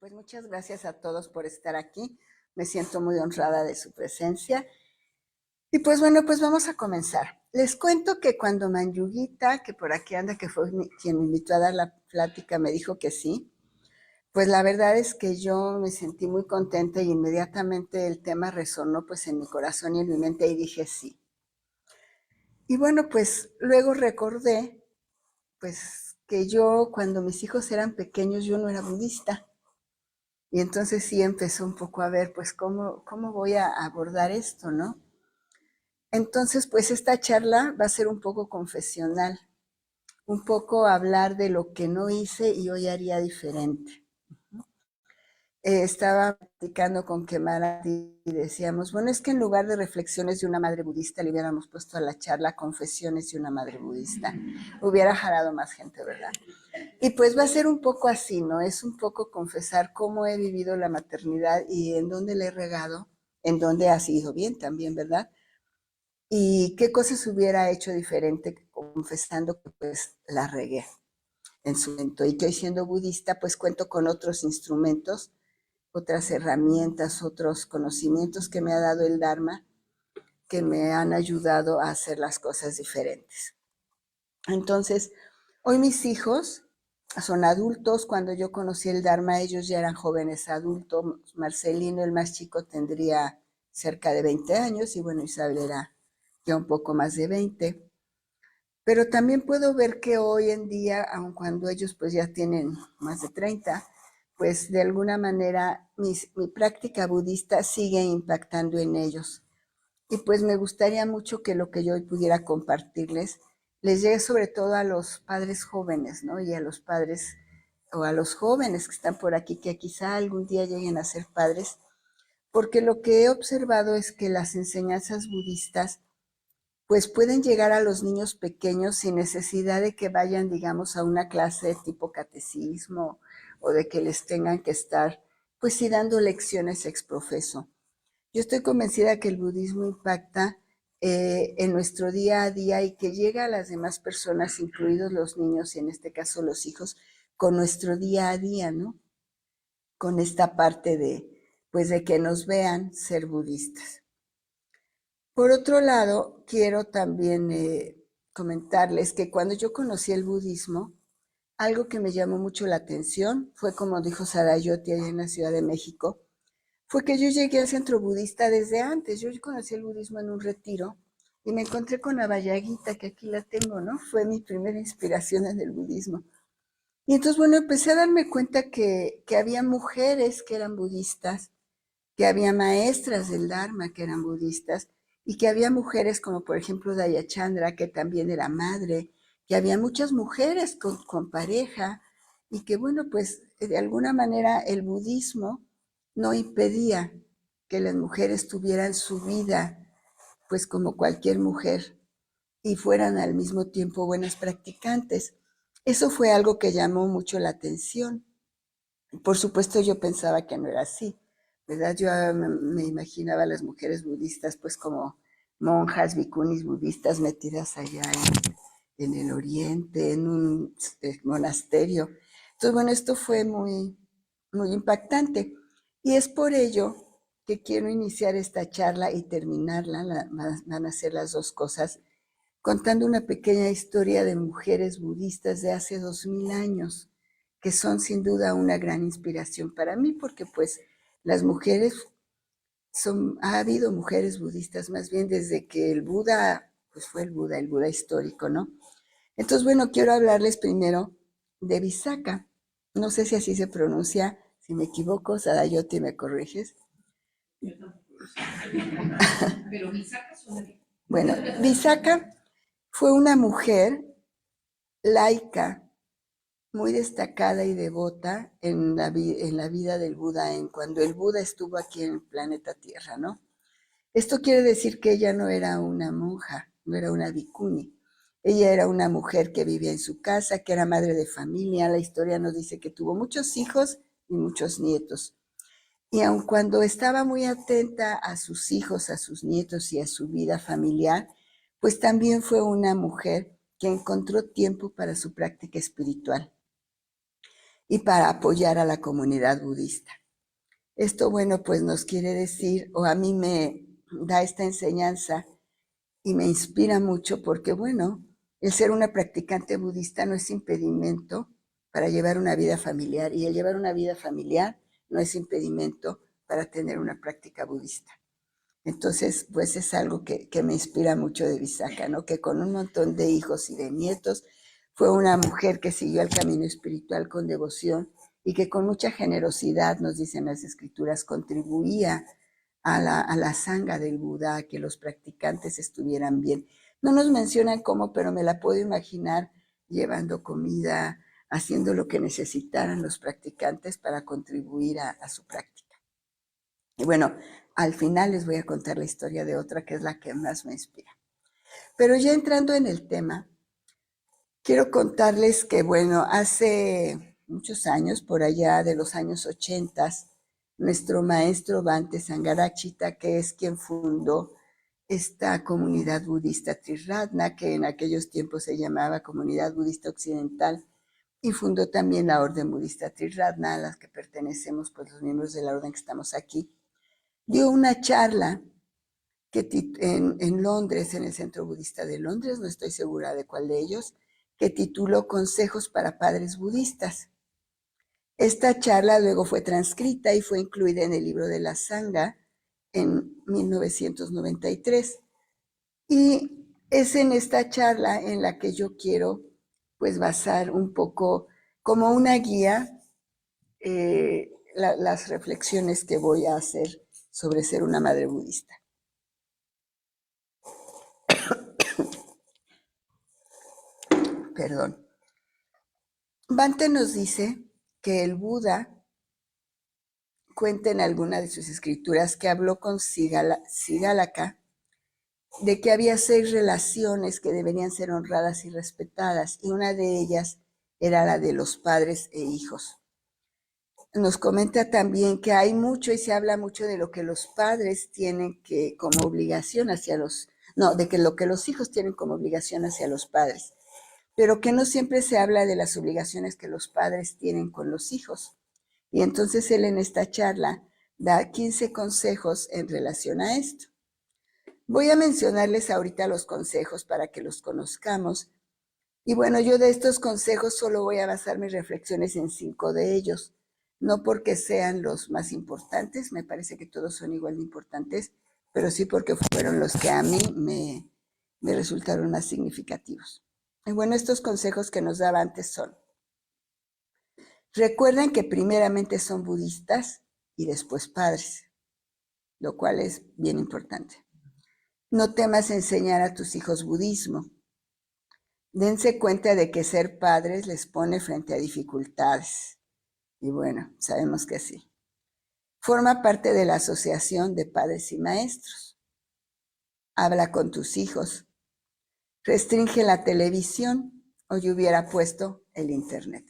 Pues muchas gracias a todos por estar aquí. Me siento muy honrada de su presencia. Y pues bueno, pues vamos a comenzar. Les cuento que cuando Manyuguita, que por aquí anda, que fue quien me invitó a dar la plática, me dijo que sí, pues la verdad es que yo me sentí muy contenta y inmediatamente el tema resonó pues en mi corazón y en mi mente y dije sí. Y bueno, pues luego recordé pues que yo cuando mis hijos eran pequeños yo no era budista. Y entonces sí empezó un poco a ver, pues, cómo voy a abordar esto, ¿no? Entonces, pues esta charla va a ser un poco confesional, un poco hablar de lo que no hice y hoy haría diferente. Estaba platicando con Kemara y decíamos, bueno, es que en lugar de reflexiones de una madre budista le hubiéramos puesto a la charla confesiones de una madre budista. Hubiera jalado más gente, ¿verdad? Y pues va a ser un poco así, ¿no? Es un poco confesar cómo he vivido la maternidad y en dónde le he regado, en dónde ha sido bien también, ¿verdad? Y qué cosas hubiera hecho diferente confesando que pues la regué en su momento. Y que hoy siendo budista pues cuento con otros instrumentos, otras herramientas, otros conocimientos que me ha dado el Dharma que me han ayudado a hacer las cosas diferentes. Entonces, hoy mis hijos son adultos. Cuando yo conocí el Dharma, ellos ya eran jóvenes adultos. Marcelino, el más chico, tendría cerca de 20 años y bueno, Isabel era ya un poco más de 20. Pero también puedo ver que hoy en día, aun cuando ellos pues ya tienen más de 30, pues de alguna manera mi práctica budista sigue impactando en ellos. Y pues me gustaría mucho que lo que yo hoy pudiera compartirles les llegue sobre todo a los padres jóvenes, ¿no? Y a los padres o a los jóvenes que están por aquí, que quizá algún día lleguen a ser padres, porque lo que he observado es que las enseñanzas budistas pues pueden llegar a los niños pequeños sin necesidad de que vayan, digamos, a una clase de tipo catecismo o de que les tengan que estar, pues sí, dando lecciones ex profeso. Yo estoy convencida que el budismo impacta en nuestro día a día y que llega a las demás personas, incluidos los niños y en este caso los hijos, con nuestro día a día, ¿no? Con esta parte pues de que nos vean ser budistas. Por otro lado, quiero también comentarles que cuando yo conocí el budismo, algo que me llamó mucho la atención fue, como dijo Sarayoti ahí en la Ciudad de México, fue que yo llegué al centro budista desde antes. Yo conocí el budismo en un retiro y me encontré con Abhayaguita, que aquí la tengo, ¿no? Fue mi primera inspiración en el budismo. Y entonces, bueno, empecé a darme cuenta que había mujeres que eran budistas, que había maestras del Dharma que eran budistas, y que había mujeres como por ejemplo Dayachandra, que también era madre, que había muchas mujeres con pareja, y que bueno, pues de alguna manera el budismo no impedía que las mujeres tuvieran su vida, pues como cualquier mujer, y fueran al mismo tiempo buenas practicantes. Eso fue algo que llamó mucho la atención. Por supuesto, yo pensaba que no era así, ¿verdad? Yo me imaginaba a las mujeres budistas pues como monjas, bikunis budistas metidas allá en el oriente, en un monasterio. Entonces, bueno, esto fue muy impactante. Y es por ello que quiero iniciar esta charla y terminarla, van a ser las dos cosas, contando una pequeña historia de mujeres budistas de hace 2000 años, que son sin duda una gran inspiración para mí, porque pues las mujeres ha habido mujeres budistas más bien desde que el Buda, pues fue el Buda histórico, ¿no? Entonces, bueno, quiero hablarles primero de Visakha. No sé si así se pronuncia, si me equivoco, Sadayoti, ¿me corriges? Pero Visakha suena bien. Bueno, Visakha fue una mujer laica, muy destacada y devota en la vida del Buda, cuando el Buda estuvo aquí en el planeta Tierra, ¿no? Esto quiere decir que ella no era una monja, no era una bhikkhuni. Ella era una mujer que vivía en su casa, que era madre de familia. La historia nos dice que tuvo muchos hijos y muchos nietos. Y aun cuando estaba muy atenta a sus hijos, a sus nietos y a su vida familiar, pues también fue una mujer que encontró tiempo para su práctica espiritual. y para apoyar a la comunidad budista. Esto, bueno, pues nos quiere decir, o a mí me da esta enseñanza y me inspira mucho porque, bueno, el ser una practicante budista no es impedimento para llevar una vida familiar, y el llevar una vida familiar no es impedimento para tener una práctica budista. Entonces, pues es algo que me inspira mucho de Visakha, ¿no? Que con un montón de hijos y de nietos fue una mujer que siguió el camino espiritual con devoción y que con mucha generosidad, nos dicen las escrituras, contribuía a la sangha del Buda, a que los practicantes estuvieran bien. No nos mencionan cómo, pero me la puedo imaginar llevando comida, haciendo lo que necesitaran los practicantes para contribuir a su práctica. Y bueno, al final les voy a contar la historia de otra que es la que más me inspira. Pero ya entrando en el tema, quiero contarles que, bueno, hace muchos años, por allá de los años 80, nuestro maestro Bhante Sangharachita, que es quien fundó esta comunidad budista Triratna, que en aquellos tiempos se llamaba Comunidad Budista Occidental, y fundó también la Orden Budista Triratna, a las que pertenecemos, pues los miembros de la orden que estamos aquí, dio una charla que en Londres, en el Centro Budista de Londres, no estoy segura de cuál de ellos, que tituló Consejos para Padres Budistas. Esta charla luego fue transcrita y fue incluida en el libro de la Sangha en 1993. Y es en esta charla en la que yo quiero, pues, basar un poco como una guía las reflexiones que voy a hacer sobre ser una madre budista. Perdón. Bhante nos dice que el Buda cuenta en alguna de sus escrituras que habló con Sigalaka de que había 6 relaciones que deberían ser honradas y respetadas, y una de ellas era la de los padres e hijos. Nos comenta también que hay mucho y se habla mucho de lo que los padres tienen que como obligación hacia de lo que los hijos tienen como obligación hacia los padres, pero que no siempre se habla de las obligaciones que los padres tienen con los hijos. Y entonces él en esta charla da 15 consejos en relación a esto. Voy a mencionarles ahorita los consejos para que los conozcamos. Y bueno, yo de estos consejos solo voy a basar mis reflexiones en 5 de ellos. No porque sean los más importantes, me parece que todos son igual de importantes, pero sí porque fueron los que a mí me resultaron más significativos. Y bueno, estos consejos que nos daba antes son: recuerden que primeramente son budistas y después padres, lo cual es bien importante. No temas enseñar a tus hijos budismo. Dense cuenta de que ser padres les pone frente a dificultades. Y bueno, sabemos que sí. Forma parte de la asociación de padres y maestros. Habla con tus hijos. Restringe la televisión, o yo hubiera puesto el internet.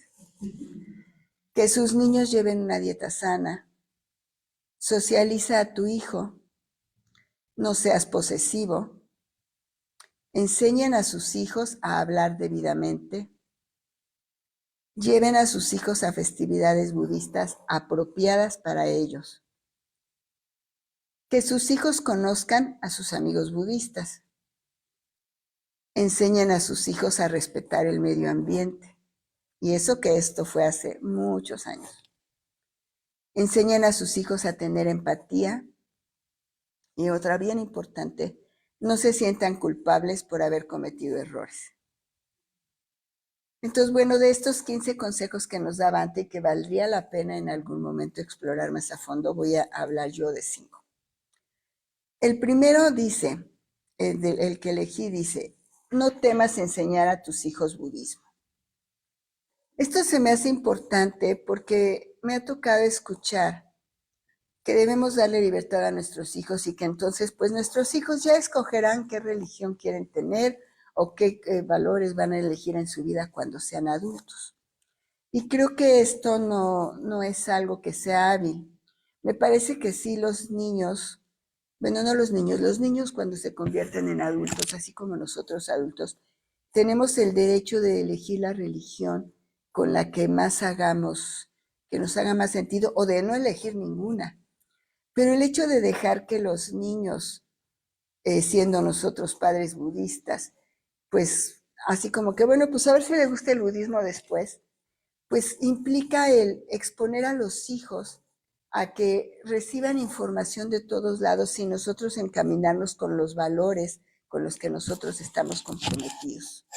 Que sus niños lleven una dieta sana. Socializa a tu hijo. No seas posesivo. Enseñen a sus hijos a hablar debidamente. Lleven a sus hijos a festividades budistas apropiadas para ellos. Que sus hijos conozcan a sus amigos budistas. Enseñen a sus hijos a respetar el medio ambiente. Y eso que esto fue hace muchos años. Enseñen a sus hijos a tener empatía. Y otra bien importante, no se sientan culpables por haber cometido errores. Entonces, bueno, de estos 15 consejos que nos da Bhante y que valdría la pena en algún momento explorar más a fondo, voy a hablar yo de 5. El primero dice, el que elegí dice: no temas enseñar a tus hijos budismo. Esto se me hace importante porque me ha tocado escuchar que debemos darle libertad a nuestros hijos y que entonces pues nuestros hijos ya escogerán qué religión quieren tener o qué valores van a elegir en su vida cuando sean adultos. Y creo que esto no es algo que sea hábil. Me parece que sí los niños, bueno, no los niños cuando se convierten en adultos, así como nosotros adultos, tenemos el derecho de elegir la religión con la que más hagamos, que nos haga más sentido, o de no elegir ninguna. Pero el hecho de dejar que los niños, siendo nosotros padres budistas, pues así como que, bueno, pues a ver si les gusta el budismo después, pues implica el exponer a los hijos a que reciban información de todos lados y nosotros encaminarnos con los valores con los que nosotros estamos comprometidos.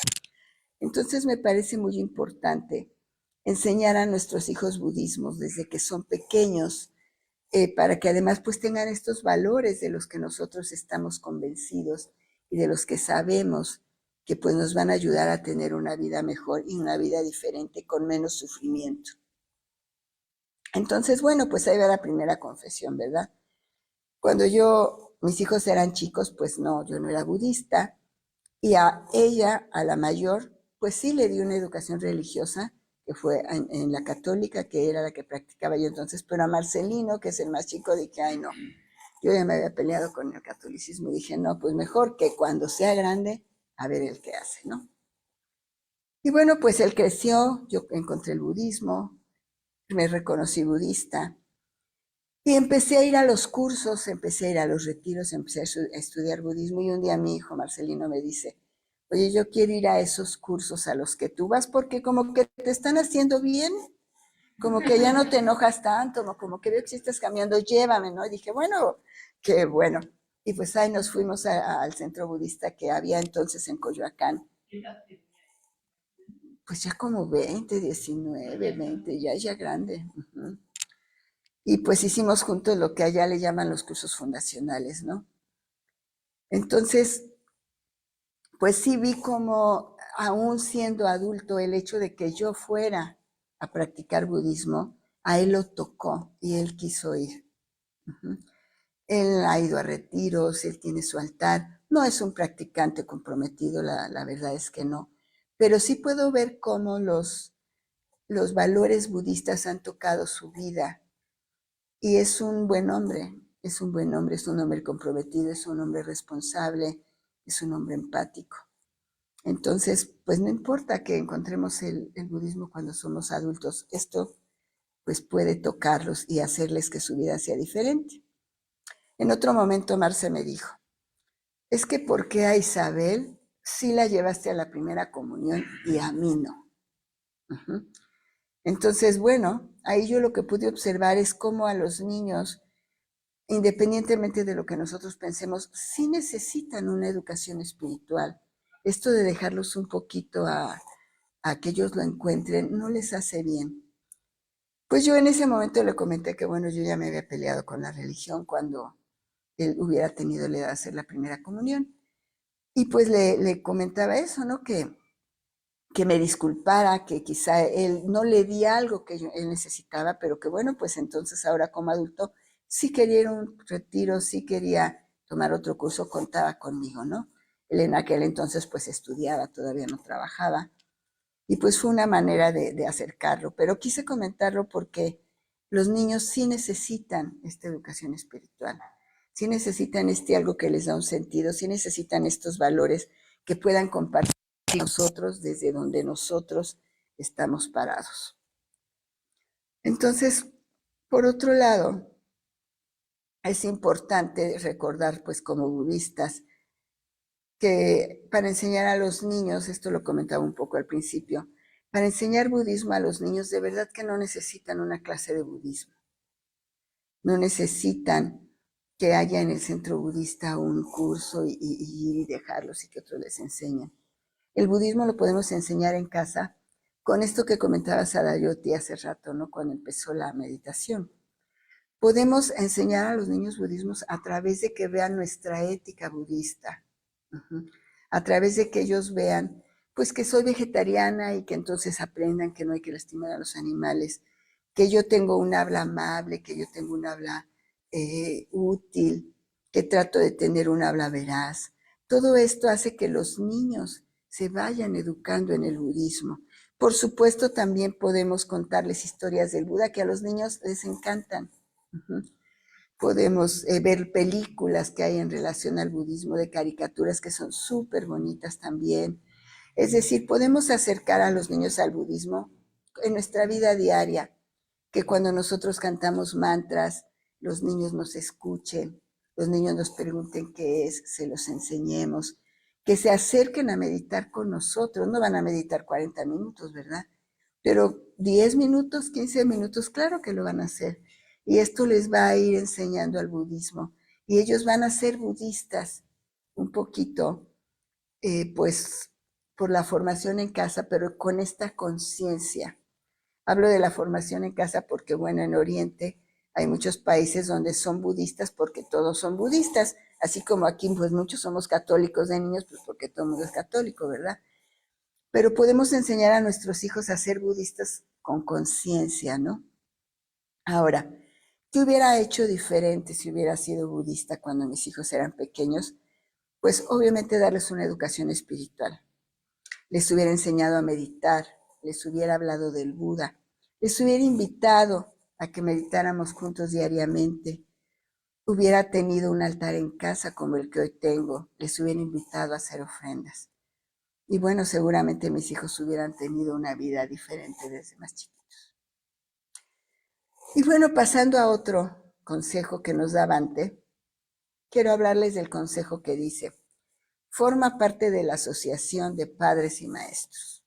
Entonces me parece muy importante enseñar a nuestros hijos budismos desde que son pequeños, para que además pues tengan estos valores de los que nosotros estamos convencidos y de los que sabemos que pues nos van a ayudar a tener una vida mejor y una vida diferente con menos sufrimiento. Entonces, bueno, pues ahí va la primera confesión, ¿verdad? Cuando mis hijos eran chicos, pues no, yo no era budista, y a ella, a la mayor, pues sí le di una educación religiosa, que fue en la católica, que era la que practicaba yo entonces, pero a Marcelino, que es el más chico, dije, ay no, yo ya me había peleado con el catolicismo, y dije, no, pues mejor que cuando sea grande, a ver el que hace, ¿no? Y bueno, pues él creció, yo encontré el budismo, me reconocí budista, y empecé a ir a los cursos, empecé a ir a los retiros, empecé a estudiar budismo, y un día mi hijo Marcelino me dice, oye, yo quiero ir a esos cursos a los que tú vas porque como que te están haciendo bien, como que ya no te enojas tanto, como que veo que si estás cambiando, llévame, ¿no? Y dije, bueno, qué bueno. Y pues ahí nos fuimos al centro budista que había entonces en Coyoacán. Pues ya como 20, 19, 20, ya grande. Uh-huh. Y pues hicimos juntos lo que allá le llaman los cursos fundacionales, ¿no? Entonces, pues sí vi como, aún siendo adulto, el hecho de que yo fuera a practicar budismo, a él lo tocó y él quiso ir. Uh-huh. Él ha ido a retiros, él tiene su altar. No es un practicante comprometido, la verdad es que no. Pero sí puedo ver cómo los valores budistas han tocado su vida. Y es un buen hombre, es un buen hombre, es un hombre comprometido, es un hombre responsable, es un hombre empático. Entonces, pues no importa que encontremos el budismo cuando somos adultos, esto pues puede tocarlos y hacerles que su vida sea diferente. En otro momento Marce me dijo, es que ¿por qué a Isabel sí la llevaste a la primera comunión y a mí no? Uh-huh. Entonces, bueno, ahí yo lo que pude observar es cómo a los niños, independientemente de lo que nosotros pensemos, sí necesitan una educación espiritual. Esto de dejarlos un poquito a que ellos lo encuentren, no les hace bien. Pues yo en ese momento le comenté que, bueno, yo ya me había peleado con la religión cuando él hubiera tenido la edad de hacer la primera comunión. Y pues le comentaba eso, ¿no? Que me disculpara, que quizá él no le di algo que él necesitaba, pero que bueno, pues entonces ahora como adulto sí quería ir a un retiro, sí quería tomar otro curso, contaba conmigo, ¿no? Él en aquel entonces pues estudiaba, todavía no trabajaba. Y pues fue una manera de acercarlo, pero quise comentarlo porque los niños sí necesitan esta educación espiritual, sí necesitan algo que les da un sentido, sí necesitan estos valores que puedan compartir nosotros desde donde nosotros estamos parados. Entonces, por otro lado, es importante recordar, pues como budistas, que para enseñar a los niños, esto lo comentaba un poco al principio, para enseñar budismo a los niños, de verdad que no necesitan una clase de budismo. No necesitan que haya en el centro budista un curso y dejarlos y que otros les enseñen. El budismo lo podemos enseñar en casa con esto que comentaba Sadayoti hace rato, ¿no? Cuando empezó la meditación. Podemos enseñar a los niños budismos a través de que vean nuestra ética budista. Uh-huh. A través de que ellos vean, pues que soy vegetariana y que entonces aprendan que no hay que lastimar a los animales, que yo tengo un habla amable, que yo tengo un habla útil, que trato de tener un habla veraz. Todo esto hace que los niños se vayan educando en el budismo. Por supuesto, también podemos contarles historias del Buda que a los niños les encantan. Uh-huh. Podemos ver películas que hay en relación al budismo, de caricaturas que son súper bonitas también. Es decir, podemos acercar a los niños al budismo en nuestra vida diaria, que cuando nosotros cantamos mantras, los niños nos escuchen, los niños nos pregunten qué es, se los enseñemos, que se acerquen a meditar con nosotros. No van a meditar 40 minutos, ¿verdad? Pero 10 minutos, 15 minutos, claro que lo van a hacer. Y esto les va a ir enseñando al budismo. Y ellos van a ser budistas un poquito, pues, por la formación en casa, pero con esta conciencia. Hablo de la formación en casa porque, bueno, en Oriente hay muchos países donde son budistas porque todos son budistas, así como aquí, pues muchos somos católicos de niños, pues porque todo el mundo es católico, ¿verdad? Pero podemos enseñar a nuestros hijos a ser budistas con conciencia, ¿no? Ahora, ¿qué hubiera hecho diferente si hubiera sido budista cuando mis hijos eran pequeños? Pues obviamente darles una educación espiritual. Les hubiera enseñado a meditar, les hubiera hablado del Buda, les hubiera invitado a que meditáramos juntos diariamente, hubiera tenido un altar en casa como el que hoy tengo, les hubiera invitado a hacer ofrendas. Y bueno, seguramente mis hijos hubieran tenido una vida diferente desde más chiquitos. Y bueno, pasando a otro consejo que nos da Bhante, quiero hablarles del consejo que dice: forma parte de la Asociación de Padres y Maestros.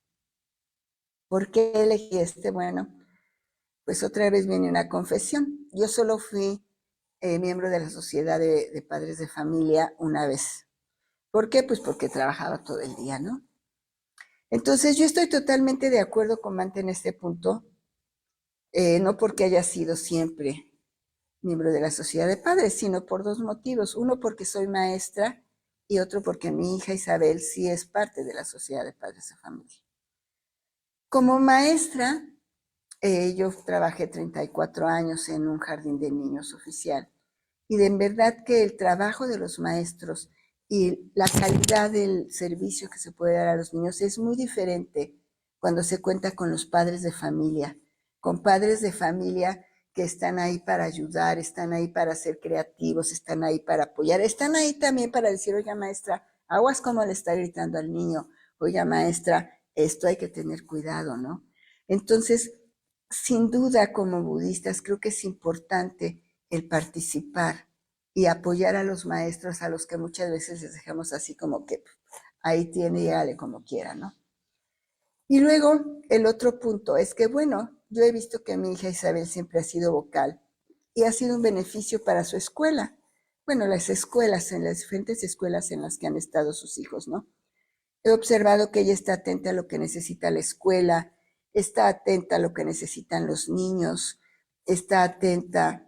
¿Por qué elegí este? Bueno, pues otra vez viene una confesión. Yo solo fui miembro de la Sociedad de Padres de Familia una vez. ¿Por qué? Pues porque trabajaba todo el día, ¿no? Entonces yo estoy totalmente de acuerdo con Mante en este punto, no porque haya sido siempre miembro de la Sociedad de Padres, sino por dos motivos. Uno, porque soy maestra, y otro, porque mi hija Isabel sí es parte de la Sociedad de Padres de Familia. Como maestra, yo trabajé 34 años en un jardín de niños oficial, y de verdad que el trabajo de los maestros y la calidad del servicio que se puede dar a los niños es muy diferente cuando se cuenta con los padres de familia, con padres de familia que están ahí para ayudar, están ahí para ser creativos, están ahí para apoyar, están ahí también para decir: oiga maestra, aguas como le está gritando al niño, oiga maestra, esto hay que tener cuidado, ¿no? Entonces, sin duda, como budistas, creo que es importante el participar y apoyar a los maestros, a los que muchas veces les dejamos así como que ahí tiene y hágale como quiera, ¿no? Y luego el otro punto es que, bueno, yo he visto que mi hija Isabel siempre ha sido vocal y ha sido un beneficio para su escuela. Bueno, las escuelas, en las diferentes escuelas en las que han estado sus hijos, ¿no? He observado que ella está atenta a lo que necesita la escuela, está atenta a lo que necesitan los niños, está atenta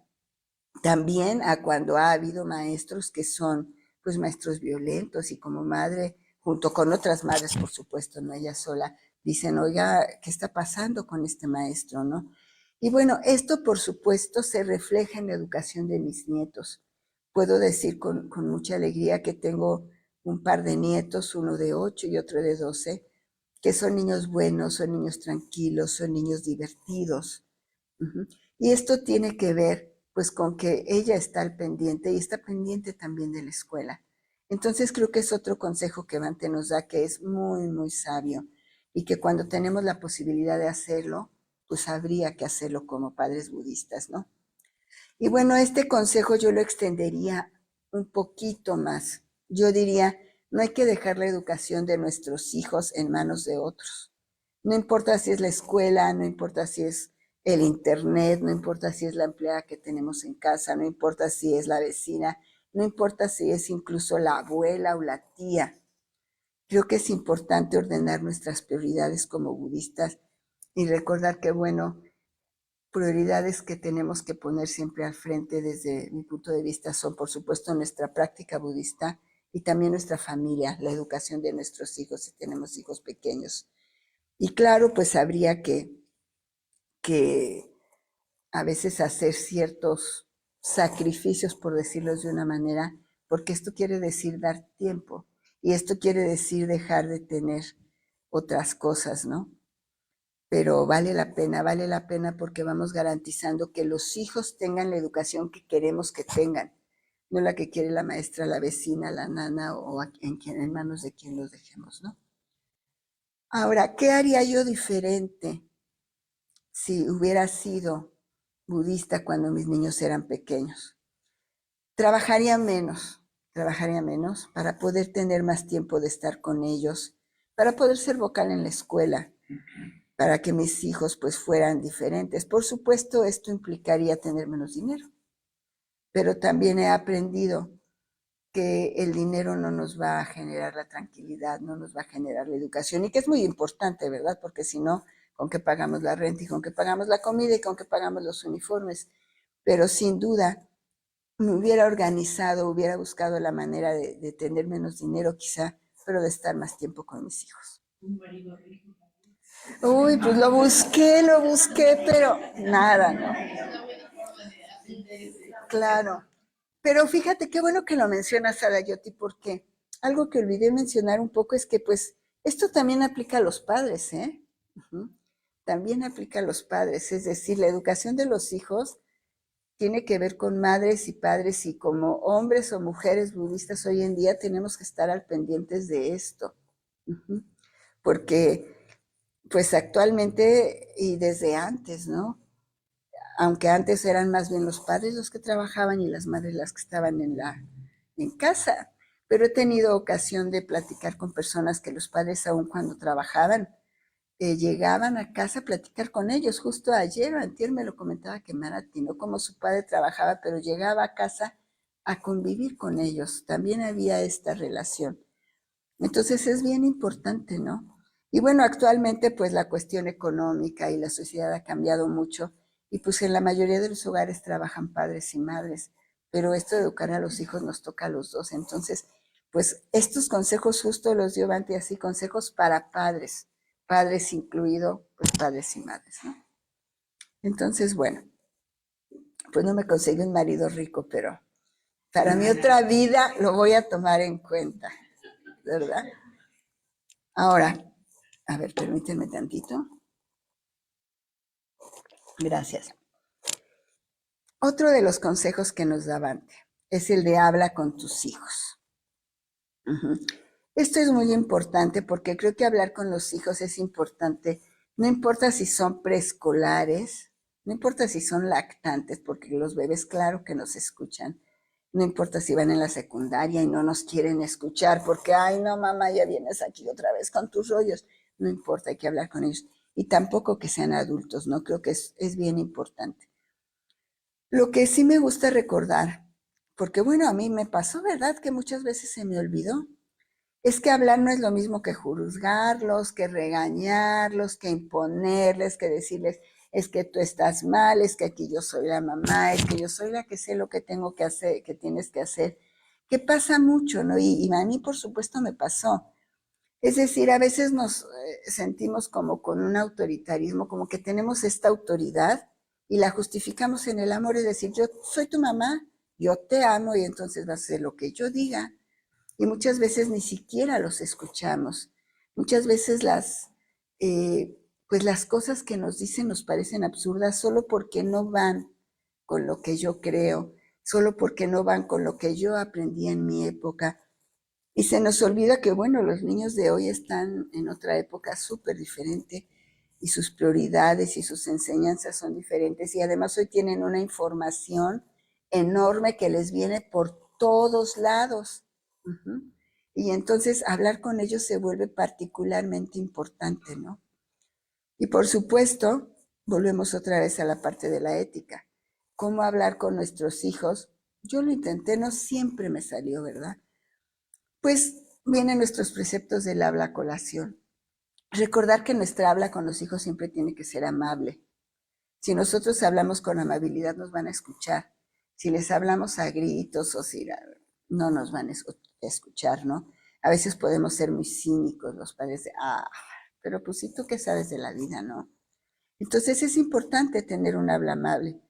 también a cuando ha habido maestros que son pues maestros violentos, y como madre, junto con otras madres, por supuesto, no ella sola, dicen: oiga, ¿qué está pasando con este maestro, no? Y bueno, esto por supuesto se refleja en la educación de mis nietos. Puedo decir con mucha alegría que tengo un par de nietos, uno de 8 y otro de 12, que son niños buenos, son niños tranquilos, son niños divertidos. Y esto tiene que ver pues con que ella está al pendiente y está pendiente también de la escuela. Entonces creo que es otro consejo que Bhante nos da, que es muy, muy sabio, y que cuando tenemos la posibilidad de hacerlo, pues habría que hacerlo como padres budistas, ¿no? Y bueno, este consejo yo lo extendería un poquito más. Yo diría: no hay que dejar la educación de nuestros hijos en manos de otros. No importa si es la escuela, no importa si es el internet, no importa si es la empleada que tenemos en casa, no importa si es la vecina, no importa si es incluso la abuela o la tía. Creo que es importante ordenar nuestras prioridades como budistas y recordar que, bueno, prioridades que tenemos que poner siempre al frente desde mi punto de vista son, por supuesto, nuestra práctica budista y también nuestra familia, la educación de nuestros hijos si tenemos hijos pequeños. Y claro, pues habría que a veces hacer ciertos sacrificios, por decirlo de una manera, porque esto quiere decir dar tiempo y esto quiere decir dejar de tener otras cosas, ¿no? Pero vale la pena porque vamos garantizando que los hijos tengan la educación que queremos que tengan, no la que quiere la maestra, la vecina, la nana o en manos de quien los dejemos, ¿no? Ahora, ¿qué haría yo diferente si hubiera sido budista cuando mis niños eran pequeños. Trabajaría menos para poder tener más tiempo de estar con ellos, para poder ser vocal en la escuela, para que mis hijos pues fueran diferentes. Por supuesto, esto implicaría tener menos dinero, pero también he aprendido que el dinero no nos va a generar la tranquilidad, no nos va a generar la educación, y que es muy importante, ¿verdad? Porque si no, ¿con qué pagamos la renta y con qué pagamos la comida y con qué pagamos los uniformes? Pero sin duda, me hubiera organizado, hubiera buscado la manera de tener menos dinero quizá, pero de estar más tiempo con mis hijos. Un marido rico. Uy, pues lo busqué, pero nada, ¿no? Claro. Pero fíjate, qué bueno que lo mencionas, Adayoti, porque algo que olvidé mencionar un poco es que, pues, esto también aplica a los padres, ¿eh? También aplica a los padres, es decir, la educación de los hijos tiene que ver con madres y padres, y como hombres o mujeres budistas hoy en día tenemos que estar al pendientes de esto. Porque, pues actualmente y desde antes, ¿no? Aunque antes eran más bien los padres los que trabajaban y las madres las que estaban en casa. Pero he tenido ocasión de platicar con personas que los padres, aún cuando trabajaban, llegaban a casa a platicar con ellos. Justo ayer o antier me lo comentaba que Marati, ¿no? Como su padre trabajaba, pero llegaba a casa a convivir con ellos. También había esta relación. Entonces es bien importante, ¿no? Y bueno, actualmente pues la cuestión económica y la sociedad ha cambiado mucho, y pues en la mayoría de los hogares trabajan padres y madres, pero esto de educar a los hijos nos toca a los dos. Entonces, pues estos consejos justo los dio Bhante, así, consejos para padres, padres incluido, pues padres y madres, ¿no? Entonces, bueno, pues no me conseguí un marido rico, pero para mi otra vida lo voy a tomar en cuenta, ¿verdad? Ahora, a ver, permítanme tantito. Gracias. Otro de los consejos que nos da Bhante es el de habla con tus hijos. Esto es muy importante porque creo que hablar con los hijos es importante. No importa si son preescolares, no importa si son lactantes, porque los bebés claro que nos escuchan. No importa si van en la secundaria y no nos quieren escuchar porque, ay, no, mamá, ya vienes aquí otra vez con tus rollos. No importa, hay que hablar con ellos. Y tampoco que sean adultos, ¿no? Creo que es bien importante. Lo que sí me gusta recordar, porque bueno, a mí me pasó, ¿verdad? Que muchas veces se me olvidó. Es que hablar no es lo mismo que juzgarlos, que regañarlos, que imponerles, que decirles, es que tú estás mal, es que aquí yo soy la mamá, es que yo soy la que sé lo que tengo que hacer, que tienes que hacer, que pasa mucho, ¿no? Y a mí, por supuesto, me pasó. Es decir, a veces nos sentimos como con un autoritarismo, como que tenemos esta autoridad y la justificamos en el amor, es decir, yo soy tu mamá, yo te amo y entonces vas a hacer lo que yo diga. Y muchas veces ni siquiera los escuchamos. Muchas veces pues las cosas que nos dicen nos parecen absurdas solo porque no van con lo que yo creo, solo porque no van con lo que yo aprendí en mi época. Y se nos olvida que, bueno, los niños de hoy están en otra época súper diferente y sus prioridades y sus enseñanzas son diferentes. Y además hoy tienen una información enorme que les viene por todos lados. Y entonces hablar con ellos se vuelve particularmente importante, ¿no? Y por supuesto, volvemos otra vez a la parte de la ética. ¿Cómo hablar con nuestros hijos? Yo lo intenté, no siempre me salió, ¿verdad? Pues vienen nuestros preceptos del habla a colación. Recordar que nuestra habla con los hijos siempre tiene que ser amable. Si nosotros hablamos con amabilidad, nos van a escuchar. Si les hablamos a gritos o si no nos van a escuchar, ¿no? A veces podemos ser muy cínicos, los padres de, pero pues sí, tú qué sabes de la vida, ¿no? Entonces es importante tener un habla amable,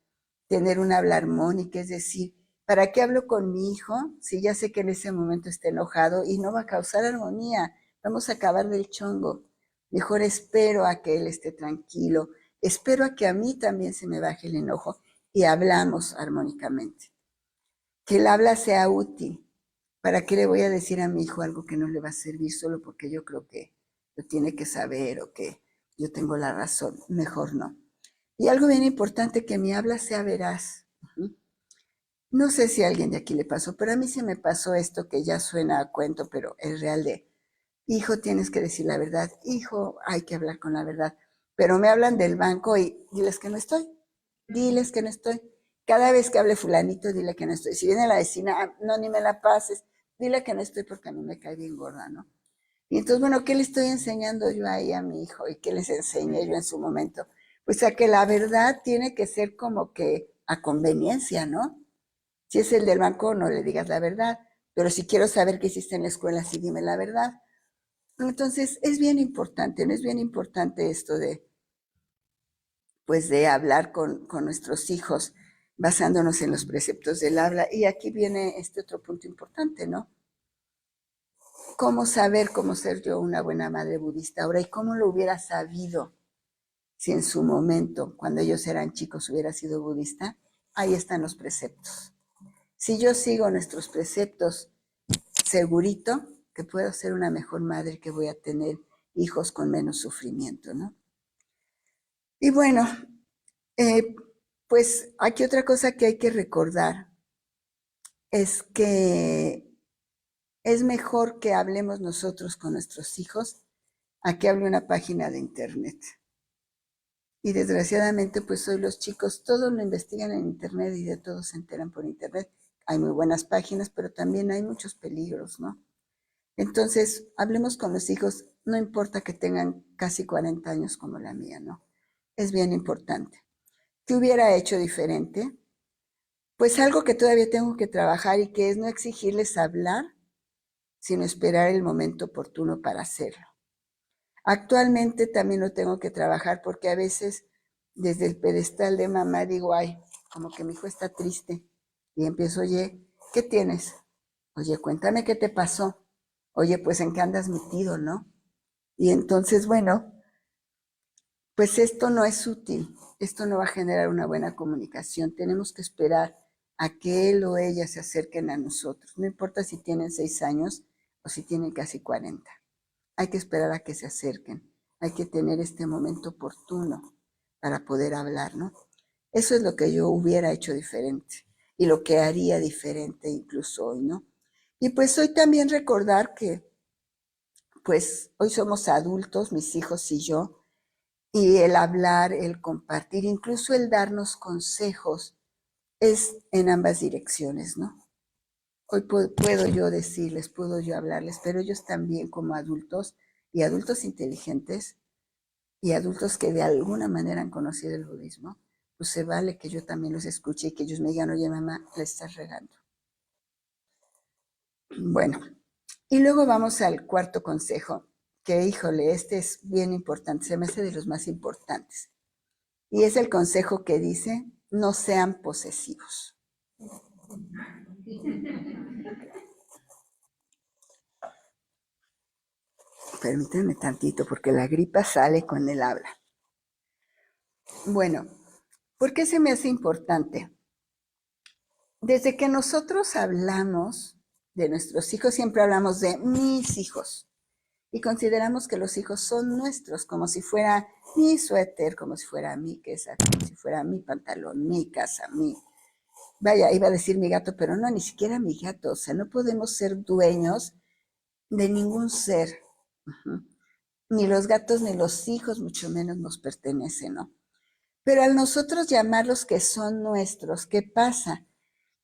tener un habla armónica, es decir, ¿para qué hablo con mi hijo si ya sé que en ese momento está enojado y no va a causar armonía? Vamos a acabar del chongo. Mejor espero a que él esté tranquilo, espero a que a mí también se me baje el enojo y hablamos armónicamente. Que el habla sea útil. ¿Para qué le voy a decir a mi hijo algo que no le va a servir solo porque yo creo que lo tiene que saber o que yo tengo la razón? Mejor no. Y algo bien importante, que mi habla sea veraz. No sé si a alguien de aquí le pasó, pero a mí se me pasó esto que ya suena a cuento, pero es real de, hijo, tienes que decir la verdad, hijo, hay que hablar con la verdad. Pero me hablan del banco y diles que no estoy, diles que no estoy. Cada vez que hable fulanito, dile que no estoy. Si viene la vecina, no, ni me la pases, dile que no estoy porque a mí me cae bien gorda, ¿no? Y entonces, bueno, ¿qué le estoy enseñando yo ahí a mi hijo? ¿Y qué les enseñé yo en su momento? Pues a que la verdad tiene que ser como que a conveniencia, ¿no? Si es el del banco, no le digas la verdad. Pero si quiero saber qué hiciste en la escuela, sí dime la verdad. Entonces, es bien importante, ¿no? Es bien importante esto de, pues, de hablar con nuestros hijos basándonos en los preceptos del habla. Y aquí viene este otro punto importante, ¿no? ¿Cómo saber cómo ser yo una buena madre budista ahora? ¿Y cómo lo hubiera sabido si en su momento, cuando ellos eran chicos, hubiera sido budista? Ahí están los preceptos. Si yo sigo nuestros preceptos, segurito que puedo ser una mejor madre, que voy a tener hijos con menos sufrimiento, ¿no? Y bueno, pues aquí otra cosa que hay que recordar es que es mejor que hablemos nosotros con nuestros hijos a que hable una página de internet. Y desgraciadamente, pues hoy los chicos todos lo investigan en internet y de todo se enteran por internet. Hay muy buenas páginas, pero también hay muchos peligros, ¿no? Entonces, hablemos con los hijos, no importa que tengan casi 40 años como la mía, ¿no? Es bien importante. ¿Qué hubiera hecho diferente? Pues algo que todavía tengo que trabajar, y que es no exigirles hablar, sino esperar el momento oportuno para hacerlo. Actualmente también lo tengo que trabajar, porque a veces desde el pedestal de mamá digo, ay, como que mi hijo está triste. Y empiezo, oye, ¿qué tienes? Oye, cuéntame qué te pasó. Oye, pues en qué andas metido, ¿no? Y entonces, bueno, pues esto no es útil, esto no va a generar una buena comunicación. Tenemos que esperar a que él o ella se acerquen a nosotros. No importa si tienen 6 años o si tienen casi 40. Hay que esperar a que se acerquen. Hay que tener este momento oportuno para poder hablar, ¿no? Eso es lo que yo hubiera hecho diferente y lo que haría diferente incluso hoy, ¿no? Y pues hoy también recordar que, pues hoy somos adultos, mis hijos y yo, y el hablar, el compartir, incluso el darnos consejos, es en ambas direcciones, ¿no? Hoy puedo yo decirles, puedo yo hablarles, pero ellos también como adultos, y adultos inteligentes, y adultos que de alguna manera han conocido el budismo, pues se vale que yo también los escuche y que ellos me digan, oye mamá, la estás regando. Bueno, y luego vamos al cuarto consejo, que híjole, este es bien importante, se me hace de los más importantes. Y es el consejo que dice, no sean posesivos. Permítanme tantito porque la gripa sale con el habla. Bueno, ¿por qué se me hace importante? Desde que nosotros hablamos de nuestros hijos, siempre hablamos de mis hijos. Y consideramos que los hijos son nuestros, como si fuera mi suéter, como si fuera mi queso, como si fuera mi pantalón, mi casa, mi... Vaya, iba a decir mi gato, pero no, ni siquiera mi gato. O sea, no podemos ser dueños de ningún ser. Uh-huh. Ni los gatos ni los hijos, mucho menos nos pertenecen, ¿no? Pero al nosotros llamarlos que son nuestros, ¿qué pasa?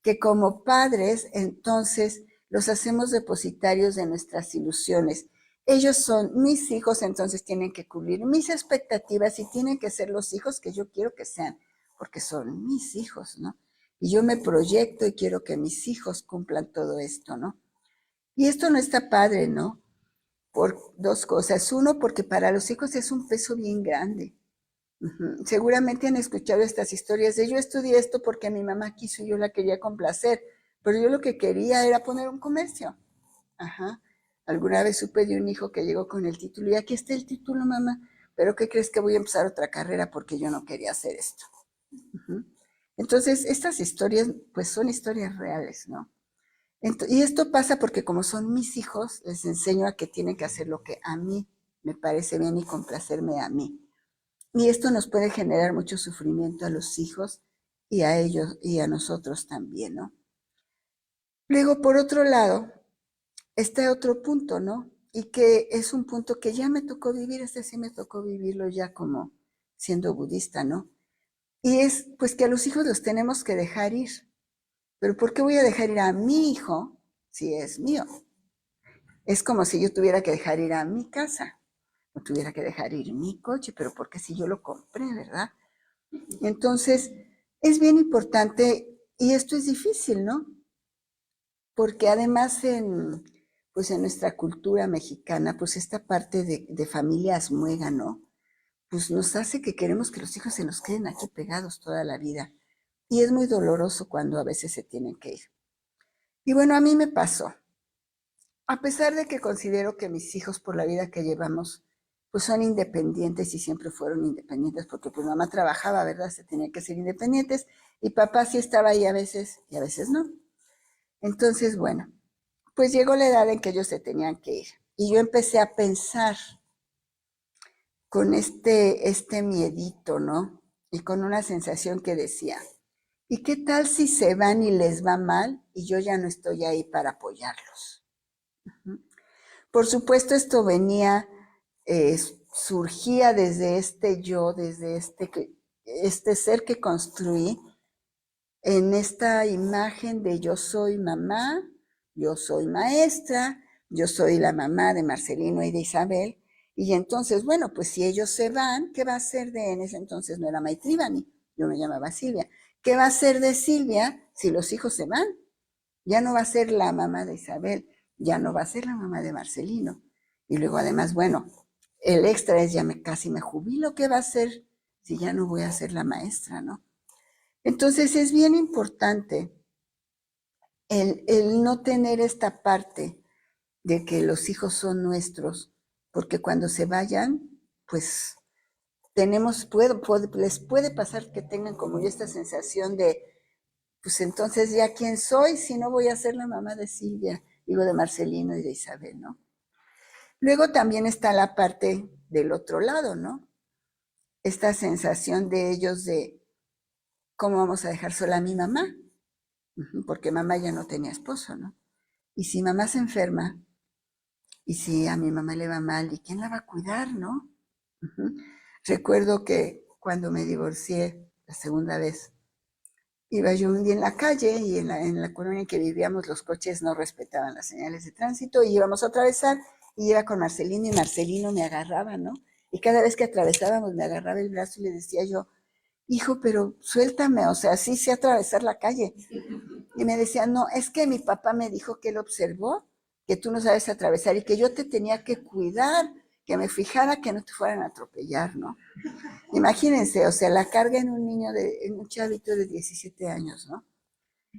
Que como padres, entonces, los hacemos depositarios de nuestras ilusiones. Ellos son mis hijos, entonces tienen que cubrir mis expectativas y tienen que ser los hijos que yo quiero que sean, porque son mis hijos, ¿no? Y yo me proyecto y quiero que mis hijos cumplan todo esto, ¿no? Y esto no está padre, ¿no? Por dos cosas. Uno, porque para los hijos es un peso bien grande. Seguramente han escuchado estas historias de yo estudié esto porque mi mamá quiso y yo la quería complacer, pero yo lo que quería era poner un comercio. Ajá. Alguna vez supe de un hijo que llegó con el título y aquí está el título, mamá, pero ¿qué crees? Que voy a empezar otra carrera porque yo no quería hacer esto. Entonces, estas historias, pues son historias reales, ¿no? Y esto pasa porque como son mis hijos, les enseño a que tienen que hacer lo que a mí me parece bien y complacerme a mí. Y esto nos puede generar mucho sufrimiento a los hijos y a ellos y a nosotros también, ¿no? Luego, por otro lado, está otro punto, ¿no? Y que es un punto que ya me tocó vivir, este sí me tocó vivirlo ya como siendo budista, ¿no? Y es pues que a los hijos los tenemos que dejar ir. Pero ¿por qué voy a dejar ir a mi hijo si es mío? Es como si yo tuviera que dejar ir a mi casa, o tuviera que dejar ir mi coche, pero porque si yo lo compré, ¿verdad? Entonces, es bien importante, y esto es difícil, ¿no? Porque además pues en nuestra cultura mexicana, pues esta parte de familias muégano, pues nos hace que queremos que los hijos se nos queden aquí pegados toda la vida. Y es muy doloroso cuando a veces se tienen que ir. Y bueno, a mí me pasó. A pesar de que considero que mis hijos por la vida que llevamos, pues son independientes y siempre fueron independientes, porque pues mamá trabajaba, ¿verdad? Se tenían que ser independientes y papá sí estaba ahí a veces y a veces no. Entonces, bueno, pues llegó la edad en que ellos se tenían que ir. Y yo empecé a pensar con este miedito, ¿no? Y con una sensación que decía, ¿y qué tal si se van y les va mal y yo ya no estoy ahí para apoyarlos? Por supuesto, esto venía, surgía desde este yo, desde este ser que construí en esta imagen de yo soy mamá, yo soy maestra, yo soy la mamá de Marcelino y de Isabel. Y entonces, bueno, pues si ellos se van, ¿qué va a hacer de en ese entonces? No era Maitrivani, yo me llamaba Silvia. ¿Qué va a hacer de Silvia si los hijos se van? Ya no va a ser la mamá de Isabel, ya no va a ser la mamá de Marcelino. Y luego además, bueno, el extra es ya casi me jubilo, ¿qué va a hacer si ya no voy a ser la maestra, no? Entonces es bien importante el no tener esta parte de que los hijos son nuestros, porque cuando se vayan, pues les puede pasar que tengan como yo esta sensación de, pues entonces ya quién soy si no voy a ser la mamá de Silvia, digo de Marcelino y de Isabel, ¿no? Luego también está la parte del otro lado, ¿no? Esta sensación de ellos de cómo vamos a dejar sola a mi mamá, porque mamá ya no tenía esposo, ¿no? Y si mamá se enferma, y si a mi mamá le va mal, ¿y quién la va a cuidar, no? Recuerdo que cuando me divorcié la segunda vez, iba yo un día en la calle y en la colonia en que vivíamos los coches no respetaban las señales de tránsito y íbamos a atravesar y iba con Marcelino y Marcelino me agarraba, ¿no? Y cada vez que atravesábamos me agarraba el brazo y le decía yo, hijo, pero suéltame, o sea, así sé atravesar la calle. Y me decía, no, es que mi papá me dijo que él observó que tú no sabes atravesar y que yo te tenía que cuidar, que me fijara que no te fueran a atropellar, ¿no? Imagínense, o sea, la carga en un niño, en un chavito de 17 años, ¿no?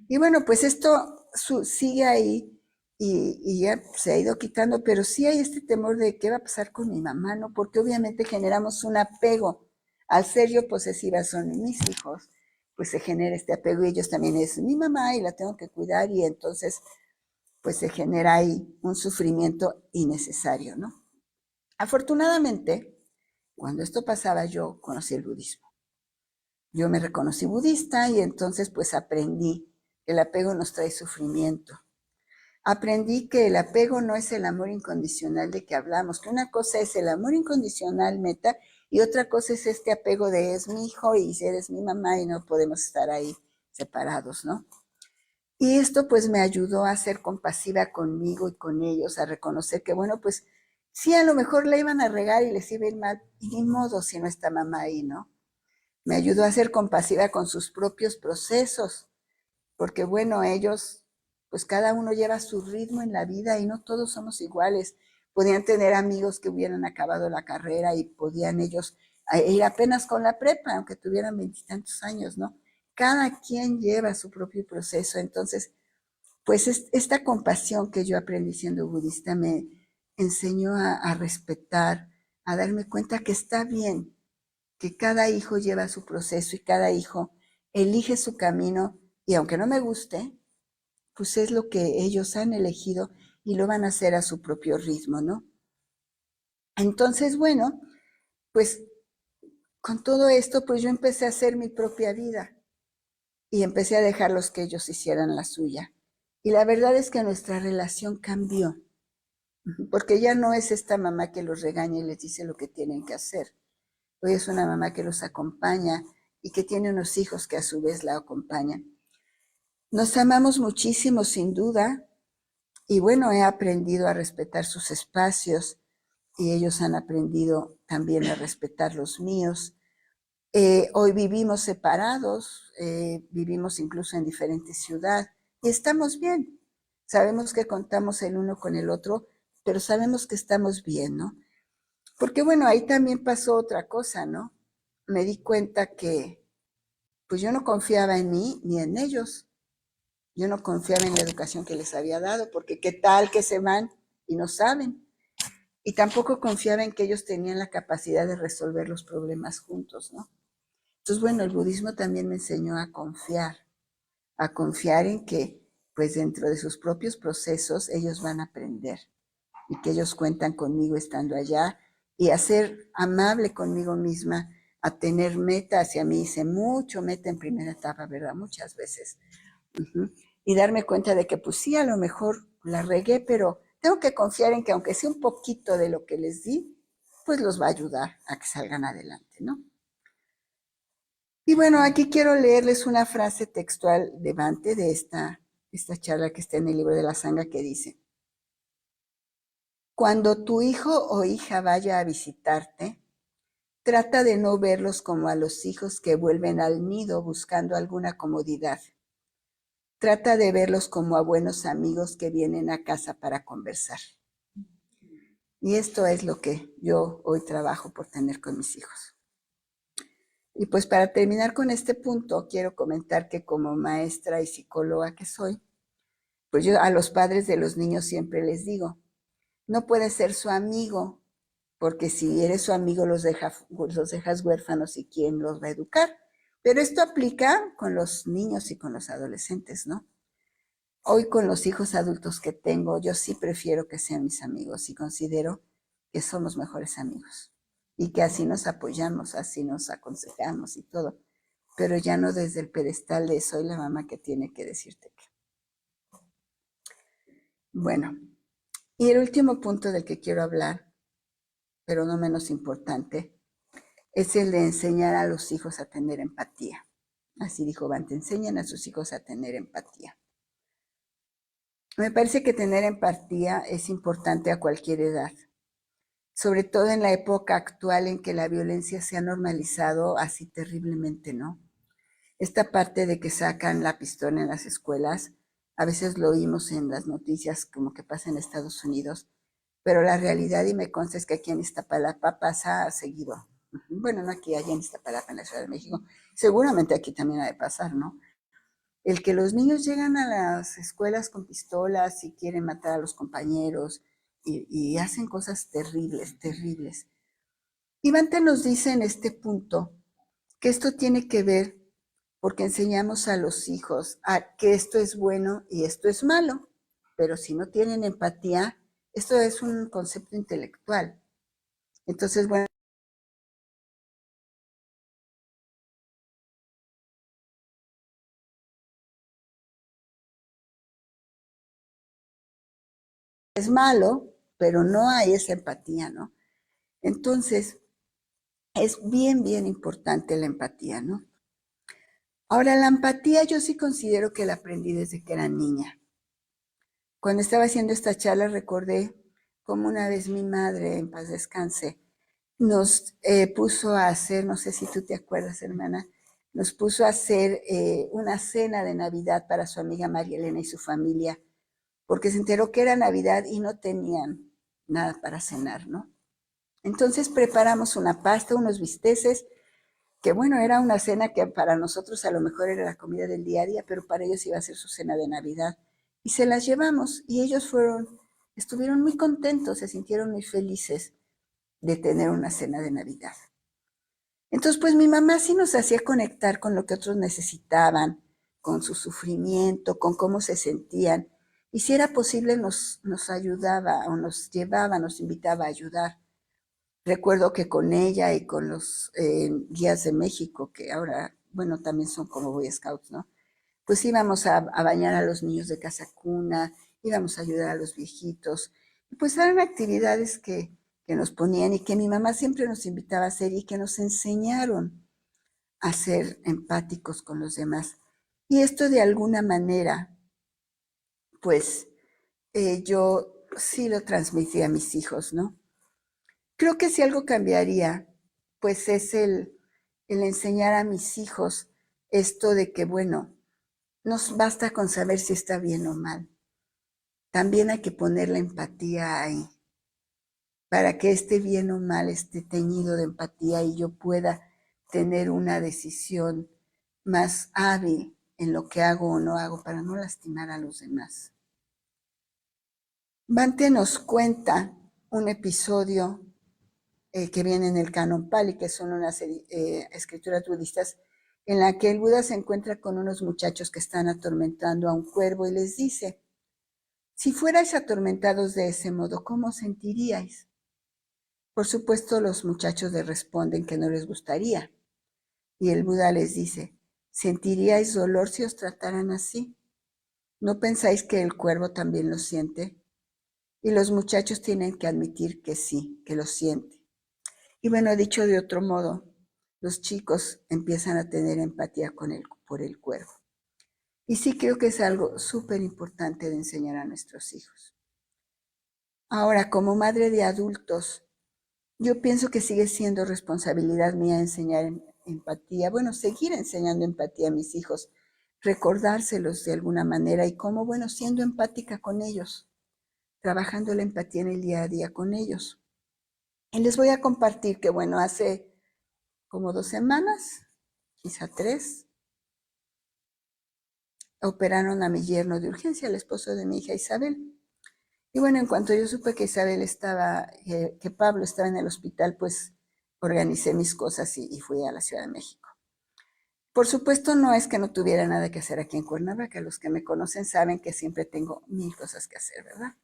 Y bueno, pues esto sigue ahí y ya se ha ido quitando, pero sí hay este temor de qué va a pasar con mi mamá, ¿no? Porque obviamente generamos un apego. Al ser yo posesiva son mis hijos, pues se genera este apego y ellos también es mi mamá y la tengo que cuidar y entonces pues se genera ahí un sufrimiento innecesario, ¿no? Afortunadamente, cuando esto pasaba yo conocí el budismo. Yo me reconocí budista y entonces pues aprendí que el apego nos trae sufrimiento. Aprendí que el apego no es el amor incondicional de que hablamos, que una cosa es el amor incondicional meta y otra cosa es este apego de es mi hijo y eres mi mamá y no podemos estar ahí separados, ¿no? Y esto pues me ayudó a ser compasiva conmigo y con ellos, a reconocer que bueno, pues sí, a lo mejor le iban a regar y les iba a ir mal, y ni modo si no está mamá ahí, ¿no? Me ayudó a ser compasiva con sus propios procesos, porque bueno, ellos, pues cada uno lleva su ritmo en la vida y no todos somos iguales. Podían tener amigos que hubieran acabado la carrera y podían ellos ir apenas con la prepa, aunque tuvieran 20 años, ¿no? Cada quien lleva su propio proceso. Entonces, pues esta compasión que yo aprendí siendo budista me enseñó a respetar, a darme cuenta que está bien, que cada hijo lleva su proceso y cada hijo elige su camino y aunque no me guste, pues es lo que ellos han elegido y lo van a hacer a su propio ritmo, ¿no? Entonces, bueno, pues con todo esto, pues yo empecé a hacer mi propia vida y empecé a dejarlos que ellos hicieran la suya. Y la verdad es que nuestra relación cambió, porque ya no es esta mamá que los regaña y les dice lo que tienen que hacer. Hoy es una mamá que los acompaña y que tiene unos hijos que a su vez la acompañan. Nos amamos muchísimo, sin duda, y bueno, he aprendido a respetar sus espacios y ellos han aprendido también a respetar los míos. Hoy vivimos separados, vivimos incluso en diferentes ciudades y estamos bien. Sabemos que contamos el uno con el otro, pero sabemos que estamos bien, ¿no? Porque bueno, ahí también pasó otra cosa, ¿no? Me di cuenta que pues yo no confiaba en mí ni en ellos. Yo no confiaba en la educación que les había dado, porque qué tal que se van y no saben. Y tampoco confiaba en que ellos tenían la capacidad de resolver los problemas juntos, ¿no? Entonces, bueno, el budismo también me enseñó a confiar en que, pues dentro de sus propios procesos, ellos van a aprender y que ellos cuentan conmigo estando allá y a ser amable conmigo misma, a tener meta hacia mí. Hice mucho meta en primera etapa, ¿verdad? Muchas veces. Y darme cuenta de que, pues sí, a lo mejor la regué, pero tengo que confiar en que aunque sea un poquito de lo que les di, pues los va a ayudar a que salgan adelante, ¿no? Y bueno, aquí quiero leerles una frase textual de Bhante de esta charla que está en el libro de la Sangha que dice: cuando tu hijo o hija vaya a visitarte, trata de no verlos como a los hijos que vuelven al nido buscando alguna comodidad. Trata de verlos como a buenos amigos que vienen a casa para conversar. Y esto es lo que yo hoy trabajo por tener con mis hijos. Y pues para terminar con este punto, quiero comentar que como maestra y psicóloga que soy, pues yo a los padres de los niños siempre les digo, no puedes ser su amigo, porque si eres su amigo los dejas huérfanos y quién los va a educar. Pero esto aplica con los niños y con los adolescentes, ¿no? Hoy con los hijos adultos que tengo, yo sí prefiero que sean mis amigos y considero que somos mejores amigos y que así nos apoyamos, así nos aconsejamos y todo, pero ya no desde el pedestal de soy la mamá que tiene que decirte que. Bueno, y el último punto del que quiero hablar, pero no menos importante, es el de enseñar a los hijos a tener empatía. Así dijo Bhante, enseñan a sus hijos a tener empatía. Me parece que tener empatía es importante a cualquier edad, sobre todo en la época actual en que la violencia se ha normalizado así terriblemente, ¿no? Esta parte de que sacan la pistola en las escuelas, a veces lo oímos en las noticias como que pasa en Estados Unidos, pero la realidad, y me consta, es que aquí en Iztapalapa pasa seguido. Bueno, no aquí, allá en Iztapalapa, en la Ciudad de México. Seguramente aquí también ha de pasar, ¿no? El que los niños llegan a las escuelas con pistolas y quieren matar a los compañeros y hacen cosas terribles, terribles. Y Bhante nos dice en este punto que esto tiene que ver porque enseñamos a los hijos a que esto es bueno y esto es malo, pero si no tienen empatía, esto es un concepto intelectual. Entonces, bueno, es malo, pero no hay esa empatía, ¿no? Entonces, es bien, bien importante la empatía, ¿no? Ahora, la empatía yo sí considero que la aprendí desde que era niña. Cuando estaba haciendo esta charla recordé cómo una vez mi madre, en paz descanse, nos puso a hacer, no sé si tú te acuerdas, hermana, nos puso a hacer una cena de Navidad para su amiga María Elena y su familia, porque se enteró que era Navidad y no tenían nada para cenar, ¿no? Entonces preparamos una pasta, unos bisteces, que bueno, era una cena que para nosotros a lo mejor era la comida del día a día, pero para ellos iba a ser su cena de Navidad. Y se las llevamos y ellos estuvieron muy contentos, se sintieron muy felices de tener una cena de Navidad. Entonces, pues mi mamá sí nos hacía conectar con lo que otros necesitaban, con su sufrimiento, con cómo se sentían. Y si era posible, nos ayudaba o nos llevaba, nos invitaba a ayudar. Recuerdo que con ella y con los guías de México, que ahora, bueno, también son como Boy Scouts, ¿no? Pues íbamos a bañar a los niños de casa cuna, íbamos a ayudar a los viejitos. Y pues eran actividades que nos ponían y que mi mamá siempre nos invitaba a hacer y que nos enseñaron a ser empáticos con los demás. Y esto de alguna manera, pues yo sí lo transmití a mis hijos, ¿no? Creo que si algo cambiaría, pues es el enseñar a mis hijos esto de que, bueno, no basta con saber si está bien o mal. También hay que poner la empatía ahí, para que este bien o mal esté teñido de empatía y yo pueda tener una decisión más hábil en lo que hago o no hago para no lastimar a los demás. Bhante nos cuenta un episodio que viene en el Canon Pali, que son unas escrituras budistas, en la que el Buda se encuentra con unos muchachos que están atormentando a un cuervo y les dice, si fuerais atormentados de ese modo, ¿cómo sentiríais? Por supuesto, los muchachos le responden que no les gustaría. Y el Buda les dice, ¿sentiríais dolor si os trataran así? ¿No pensáis que el cuervo también lo siente? Y los muchachos tienen que admitir que sí, que lo siente. Y bueno, dicho de otro modo, los chicos empiezan a tener empatía por el cuervo. Y sí creo que es algo súper importante de enseñar a nuestros hijos. Ahora, como madre de adultos, yo pienso que sigue siendo responsabilidad mía enseñar empatía, bueno, seguir enseñando empatía a mis hijos, recordárselos de alguna manera y cómo, bueno, siendo empática con ellos, trabajando la empatía en el día a día con ellos. Y les voy a compartir que, bueno, hace como 2 semanas, quizá 3, operaron a mi yerno de urgencia, el esposo de mi hija Isabel. Y bueno, en cuanto yo supe que Isabel estaba, que Pablo estaba en el hospital, pues organicé mis cosas y fui a la Ciudad de México. Por supuesto, no es que no tuviera nada que hacer aquí en Cuernavaca. Los que me conocen saben que siempre tengo 1000 cosas que hacer, ¿verdad?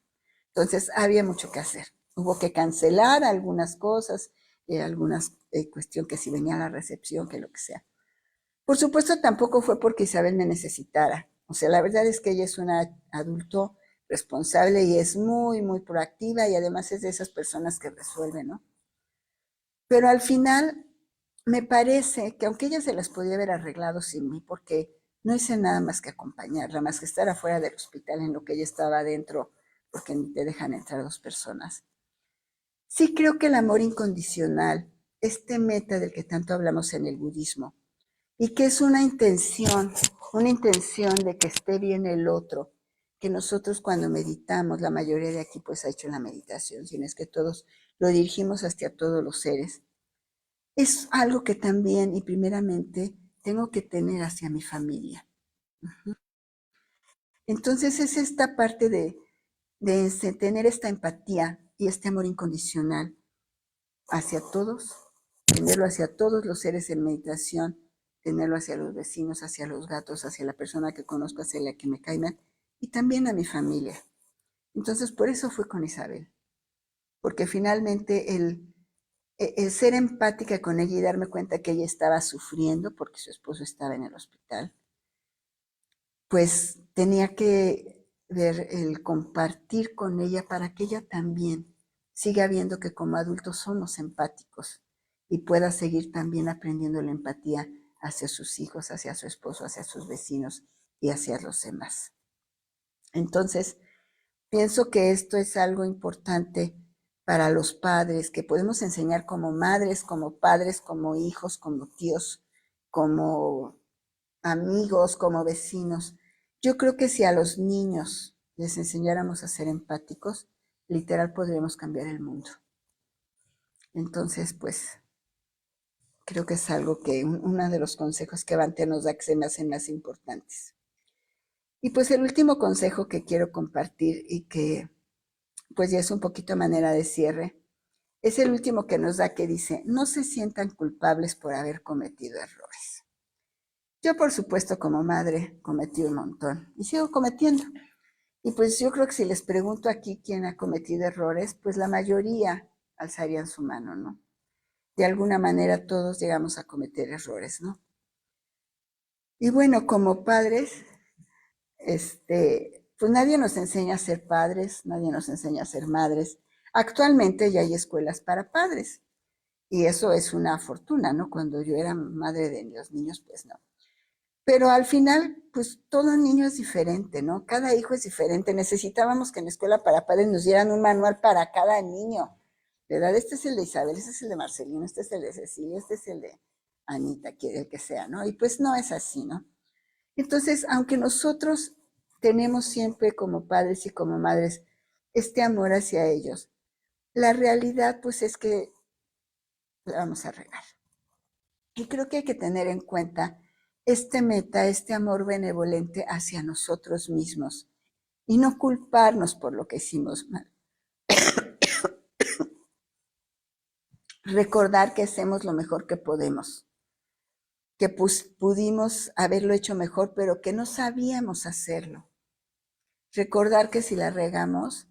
Entonces, había mucho que hacer. Hubo que cancelar algunas cosas, algunas cuestión que si venía a la recepción, que lo que sea. Por supuesto, tampoco fue porque Isabel me necesitara. O sea, la verdad es que ella es una adulto responsable y es muy, muy proactiva y además es de esas personas que resuelven, ¿no? Pero al final me parece que aunque ella se las podía haber arreglado sin mí, porque no hice nada más que acompañarla, más que estar afuera del hospital en lo que ella estaba adentro, porque ni te dejan entrar 2 personas. Sí creo que el amor incondicional, este meta del que tanto hablamos en el budismo, y que es una intención de que esté bien el otro, que nosotros cuando meditamos, la mayoría de aquí pues ha hecho la meditación, si no es que todos lo dirigimos hacia todos los seres, es algo que también y primeramente tengo que tener hacia mi familia. Entonces es esta parte de tener esta empatía y este amor incondicional hacia todos, tenerlo hacia todos los seres en meditación, tenerlo hacia los vecinos, hacia los gatos, hacia la persona que conozco, hacia la que me cae mal, y también a mi familia. Entonces, por eso fui con Isabel, porque finalmente el ser empática con ella y darme cuenta que ella estaba sufriendo porque su esposo estaba en el hospital, pues tenía que ver el compartir con ella para que ella también siga viendo que como adultos somos empáticos y pueda seguir también aprendiendo la empatía hacia sus hijos, hacia su esposo, hacia sus vecinos y hacia los demás. Entonces, pienso que esto es algo importante para los padres, que podemos enseñar como madres, como padres, como hijos, como tíos, como amigos, como vecinos. Yo creo que si a los niños les enseñáramos a ser empáticos, literal podríamos cambiar el mundo. Entonces, pues, creo que es algo que uno de los consejos que Bhante nos da que se me hacen más importantes. Y pues el último consejo que quiero compartir y que pues ya es un poquito manera de cierre, es el último que nos da que dice, no se sientan culpables por haber cometido errores. Yo, por supuesto, como madre, cometí un montón y sigo cometiendo. Y pues yo creo que si les pregunto aquí quién ha cometido errores, pues la mayoría alzarían su mano, ¿no? De alguna manera todos llegamos a cometer errores, ¿no? Y bueno, como padres, pues nadie nos enseña a ser padres, nadie nos enseña a ser madres. Actualmente ya hay escuelas para padres y eso es una fortuna, ¿no? Cuando yo era madre de los niños, pues no. Pero al final, pues todo niño es diferente, ¿no? Cada hijo es diferente. Necesitábamos que en la escuela para padres nos dieran un manual para cada niño, ¿verdad? Este es el de Isabel, este es el de Marcelino, este es el de Cecilia, este es el de Anita, el que sea, ¿no? Y pues no es así, ¿no? Entonces, aunque nosotros tenemos siempre como padres y como madres este amor hacia ellos, la realidad pues es que la vamos a regar. Y creo que hay que tener en cuenta este amor benevolente hacia nosotros mismos y no culparnos por lo que hicimos mal. Recordar que hacemos lo mejor que podemos, que pudimos haberlo hecho mejor, pero que no sabíamos hacerlo. Recordar que si la regamos,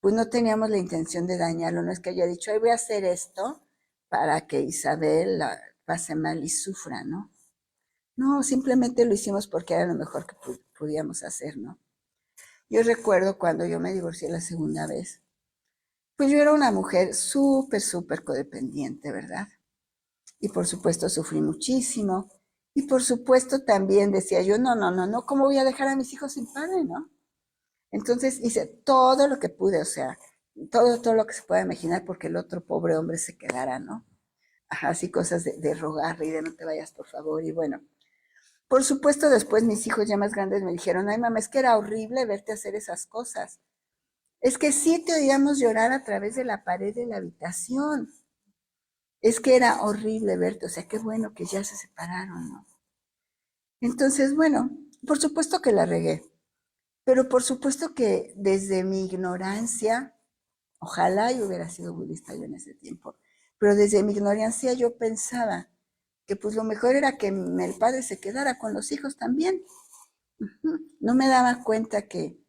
pues no teníamos la intención de dañarlo, no es que haya dicho, ay, voy a hacer esto para que Isabel la pase mal y sufra, ¿no? No, simplemente lo hicimos porque era lo mejor que podíamos hacer, ¿no? Yo recuerdo cuando yo me divorcié la segunda vez, pues yo era una mujer súper codependiente, ¿verdad? Y por supuesto sufrí muchísimo. Y por supuesto también decía yo, no, ¿cómo voy a dejar a mis hijos sin padre, no? Entonces hice todo lo que pude, o sea, todo lo que se pueda imaginar porque el otro pobre hombre se quedara, ¿no? Ajá, así cosas de rogarle y de no te vayas, por favor. Y bueno, por supuesto después mis hijos ya más grandes me dijeron, ay mamá, es que era horrible verte hacer esas cosas. Es que sí te oíamos llorar a través de la pared de la habitación. Es que era horrible verte, o sea, qué bueno que ya se separaron, ¿no? Entonces, bueno, por supuesto que la regué, pero por supuesto que desde mi ignorancia, ojalá yo hubiera sido budista yo en ese tiempo, pero desde mi ignorancia yo pensaba que pues lo mejor era que el padre se quedara con los hijos también. No me daba cuenta que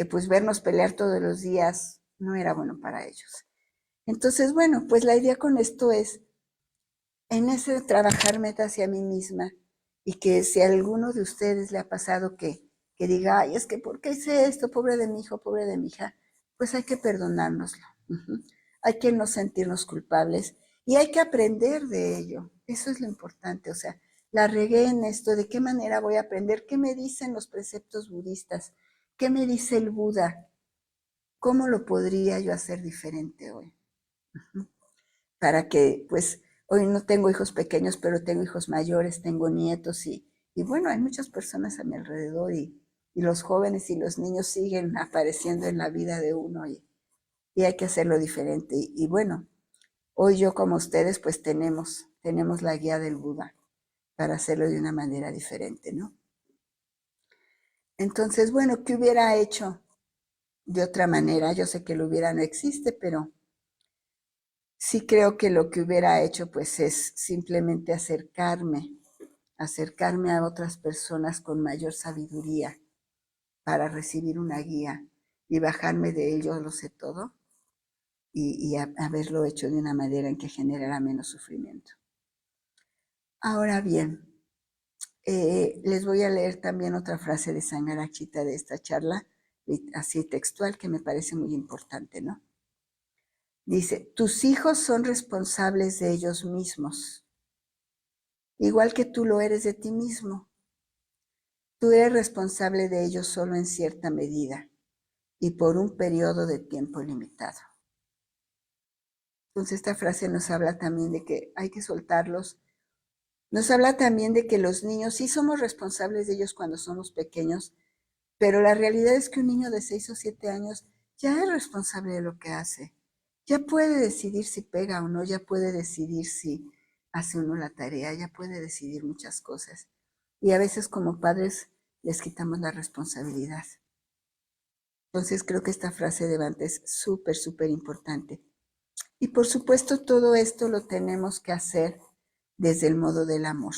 pues vernos pelear todos los días no era bueno para ellos. Entonces, bueno, pues la idea con esto es en ese trabajar meta hacia mí misma y que si a alguno de ustedes le ha pasado que diga, ay, es que ¿por qué hice esto? Pobre de mi hijo, pobre de mi hija, pues hay que perdonárnoslo. Hay que no sentirnos culpables y hay que aprender de ello. Eso es lo importante, o sea, la regué en esto, ¿de qué manera voy a aprender? ¿Qué me dicen los preceptos budistas? ¿Qué me dice el Buda? ¿Cómo lo podría yo hacer diferente hoy? Para que, pues, hoy no tengo hijos pequeños, pero tengo hijos mayores, tengo nietos y bueno, hay muchas personas a mi alrededor y los jóvenes y los niños siguen apareciendo en la vida de uno y hay que hacerlo diferente. Y bueno, hoy yo como ustedes, pues tenemos la guía del Buda para hacerlo de una manera diferente, ¿no? Entonces, bueno, ¿qué hubiera hecho de otra manera? Yo sé que lo hubiera no existe, pero sí creo que lo que hubiera hecho pues es simplemente acercarme a otras personas con mayor sabiduría para recibir una guía y bajarme de ello, lo sé todo, y haberlo hecho de una manera en que generara menos sufrimiento. Ahora bien, les voy a leer también otra frase de Sangarachita de esta charla, así textual, que me parece muy importante, ¿no? Dice, tus hijos son responsables de ellos mismos, igual que tú lo eres de ti mismo. Tú eres responsable de ellos solo en cierta medida y por un periodo de tiempo limitado. Entonces esta frase nos habla también de que hay que soltarlos. Nos habla también de que los niños sí somos responsables de ellos cuando somos pequeños, pero la realidad es que un niño de 6 o 7 años ya es responsable de lo que hace. Ya puede decidir si pega o no, ya puede decidir si hace o no la tarea, ya puede decidir muchas cosas. Y a veces como padres les quitamos la responsabilidad. Entonces creo que esta frase de Bhante es súper importante. Y por supuesto todo esto lo tenemos que hacer desde el modo del amor.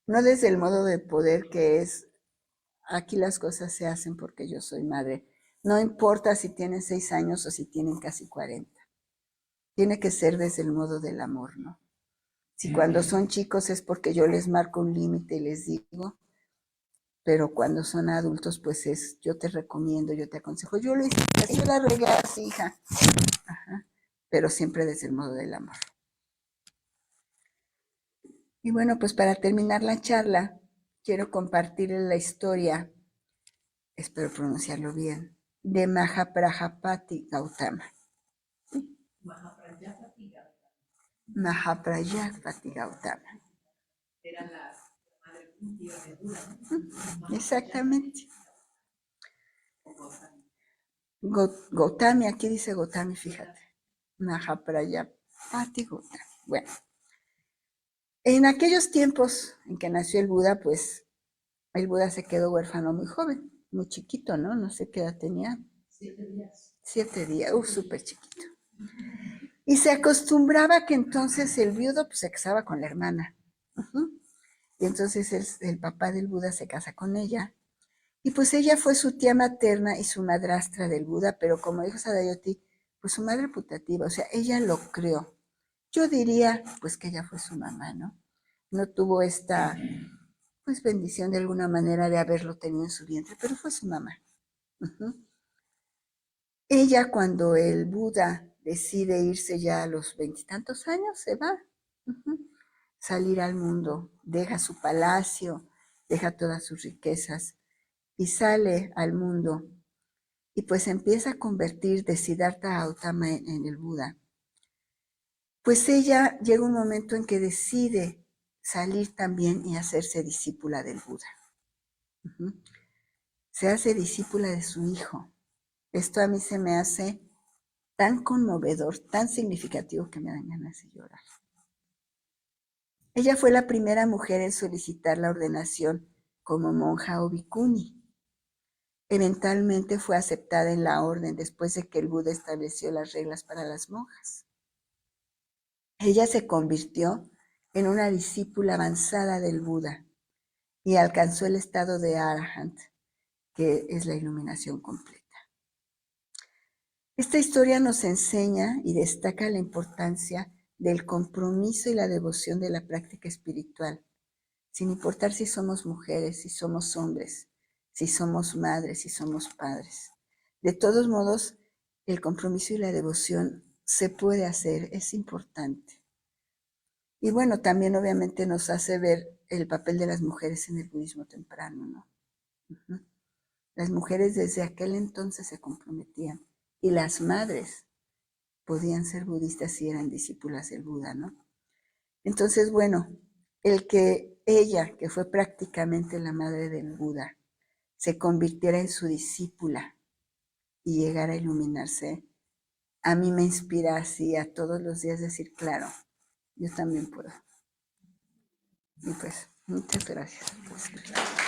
No desde el modo de poder que es, aquí las cosas se hacen porque yo soy madre. No importa si tienen 6 años o si tienen casi 40. Tiene que ser desde el modo del amor, ¿no? Si cuando son chicos es porque yo les marco un límite y les digo, pero cuando son adultos, pues es, yo te recomiendo, yo te aconsejo, yo lo hice así, yo la regué así, hija. Ajá. Pero siempre desde el modo del amor. Y bueno, pues para terminar la charla, quiero compartirles la historia, espero pronunciarlo bien, de Mahaprajapati Gautama. Mahaprajapati Gautama. Era la madre de Buda, ¿no? Exactamente. Gautami, aquí dice Gautami, fíjate. Mahaprajapati Gautami. Bueno, en aquellos tiempos en que nació el Buda, pues el Buda se quedó huérfano muy joven, muy chiquito, ¿no? No sé qué edad tenía. 7 días. 7 días, súper chiquito. Y se acostumbraba que entonces el viudo pues, se casaba con la hermana. Y entonces el papá del Buda se casa con ella. Y pues ella fue su tía materna y su madrastra del Buda, pero como dijo Sadayoti, pues su madre putativa, o sea, ella lo creó. Yo diría pues que ella fue su mamá, ¿no? No tuvo esta pues bendición de alguna manera de haberlo tenido en su vientre, pero fue su mamá. Ella cuando el Buda decide irse ya a los 20 años, se va, salir al mundo, deja su palacio, deja todas sus riquezas y sale al mundo y pues empieza a convertir de Siddhartha Gautama en el Buda. Pues ella llega un momento en que decide salir también y hacerse discípula del Buda. Se hace discípula de su hijo. Esto a mí se me hace tan conmovedor, tan significativo que me dan ganas de llorar. Ella fue la primera mujer en solicitar la ordenación como monja o bhikkhuni. Eventualmente fue aceptada en la orden después de que el Buda estableció las reglas para las monjas. Ella se convirtió en una discípula avanzada del Buda y alcanzó el estado de Arahant, que es la iluminación completa. Esta historia nos enseña y destaca la importancia del compromiso y la devoción de la práctica espiritual, sin importar si somos mujeres, si somos hombres, si somos madres, si somos padres. De todos modos, el compromiso y la devoción se puede hacer, es importante. Y bueno, también obviamente nos hace ver el papel de las mujeres en el budismo temprano, ¿no? Las mujeres desde aquel entonces se comprometían y las madres podían ser budistas si eran discípulas del Buda, ¿no? Entonces, bueno, el que ella, que fue prácticamente la madre del Buda, se convirtiera en su discípula y llegara a iluminarse, a mí me inspira así a todos los días decir, claro, yo también puedo. Y pues, muchas gracias por escuchar.